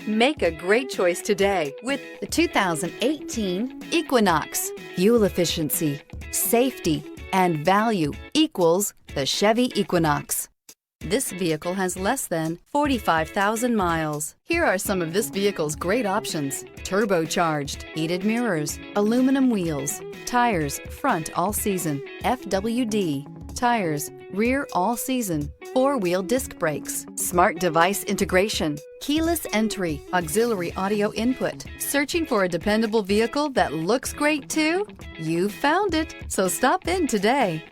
Make a great choice today with the 2018 Equinox. Fuel efficiency, safety, and value equals the Chevy Equinox. This vehicle has less than 45,000 miles. Here are some of this vehicle's great options: turbocharged, heated mirrors, aluminum wheels, tires front all season, FWD, tires rear all season, four-wheel disc brakes, smart device integration, keyless entry, auxiliary audio input. Searching for a dependable vehicle that looks great too? You found it, so stop in today.